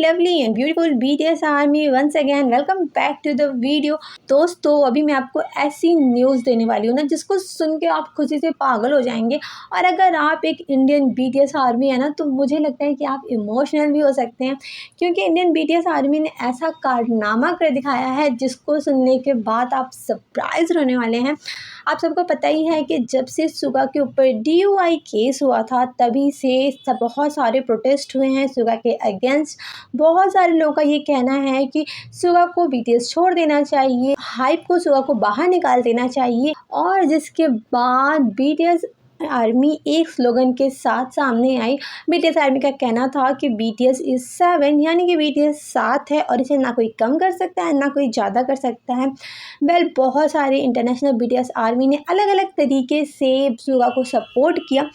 lovely and beautiful BTS army once again welcome back to the video. दोस्तों अभी मैं आपको ऐसी न्यूज़ देने वाली हूँ ना जिसको सुन के आप खुशी से पागल हो जाएंगे। और अगर आप एक इंडियन BTS आर्मी है ना तो मुझे लगता है कि आप इमोशनल भी हो सकते हैं, क्योंकि इंडियन BTS आर्मी ने ऐसा कारनामा कर दिखाया है जिसको सुनने के बाद आप सरप्राइज होने वाले हैं। आप सबको पता ही है कि जब से सुगा के ऊपर DUI केस हुआ था तभी से बहुत सारे प्रोटेस्ट हुए हैं सुगा के अगेंस्ट। बहुत सारे लोगों का ये कहना है कि सुगा को BTS छोड़ देना चाहिए, हाइप को सुगा को बाहर निकाल देना चाहिए। और जिसके बाद BTS आर्मी एक स्लोगन के साथ सामने आई। BTS आर्मी का कहना था कि BTS इज़ 7, यानी कि BTS 7 है और इसे ना कोई कम कर सकता है ना कोई ज़्यादा कर सकता है। बहुत सारे इंटरनेशनल BTS आर्मी ने अलग अलग तरीके से सुगा को सपोर्ट किया,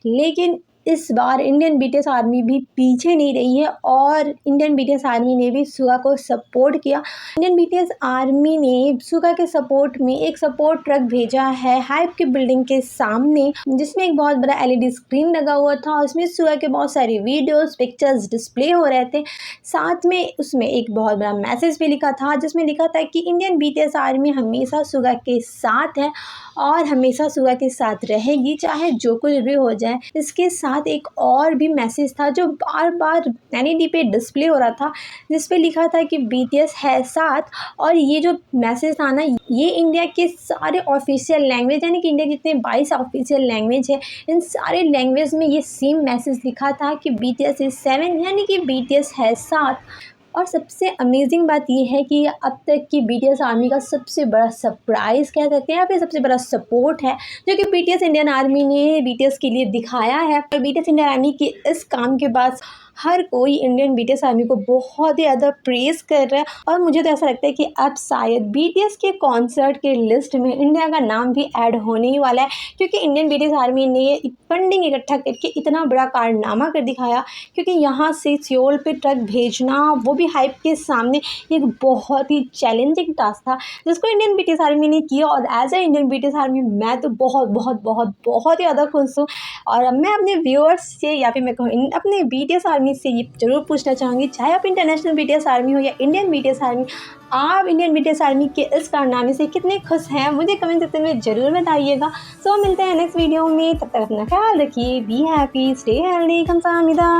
लेकिन इस बार इंडियन BTS आर्मी भी पीछे नहीं रही है और इंडियन BTS आर्मी ने भी सुगा को सपोर्ट किया। इंडियन BTS आर्मी ने सुगा के सपोर्ट में एक सपोर्ट ट्रक भेजा है हाइप की बिल्डिंग के सामने, जिसमें एक बहुत बड़ा LED स्क्रीन लगा हुआ था। उसमें सुगा के बहुत सारे वीडियोस पिक्चर्स डिस्प्ले हो रहे थे। साथ में उसमें एक बहुत बड़ा मैसेज भी लिखा था जिसमें लिखा था कि इंडियन BTS आर्मी हमेशा सुगा के साथ है और हमेशा सुगा के साथ रहेगी, चाहे जो कुछ भी हो जाए। इसके साथ एक और भी मैसेज था जो बार बार LED पे डिस्प्ले हो रहा था, जिस पे लिखा था कि BTS है साथ। और ये जो मैसेज था ना, ये इंडिया के सारे ऑफिशियल लैंग्वेज, यानी कि इंडिया के जितने 22 ऑफिशियल लैंग्वेज है, इन सारे लैंग्वेज में ये सेम मैसेज लिखा था कि BTS इज़ 7, यानी कि BTS है साथ। और सबसे अमेजिंग बात ये है कि अब तक की BTS आर्मी का सबसे बड़ा सरप्राइज़ कह सकते हैं या फिर सबसे बड़ा सपोर्ट है जो कि BTS इंडियन आर्मी ने BTS के लिए दिखाया है। और BTS इंडियन आर्मी के इस काम के बाद हर कोई इंडियन BTS आर्मी को बहुत ही ज़्यादा प्रेज़ कर रहा है। और मुझे तो ऐसा लगता है कि अब शायद BTS के कॉन्सर्ट के लिस्ट में इंडिया का नाम भी ऐड होने ही वाला है, क्योंकि इंडियन BTS आर्मी ने फंडिंग इकट्ठा करके इतना बड़ा कारनामा कर दिखाया। क्योंकि यहाँ से सियोल पे ट्रक भेजना, वो भी हाइप के सामने, एक बहुत ही चैलेंजिंग टास्क था जिसको इंडियन BTS आर्मी ने किया। और as a Indian BTS army मैं तो बहुत बहुत बहुत बहुत ही ज़्यादा खुश हूँ। और अब मैं अपने व्यूअर्स से या फिर मैं कहूँ अपने BTS आर्मी से ये ज़रूर पूछना चाहूँगी, चाहे आप इंटरनेशनल BTS आर्मी हो या इंडियन BTS आर्मी, आप इंडियन BTS आर्मी के इस कारनामे से कितने खुश हैं मुझे कमेंट सेक्शन में ज़रूर बताइएगा। सो मिलते हैं नेक्स्ट वीडियो में, तब तक अपना ख्याल रखिए, बी हैप्पी, स्टे हेल्दी, खमसामिदा।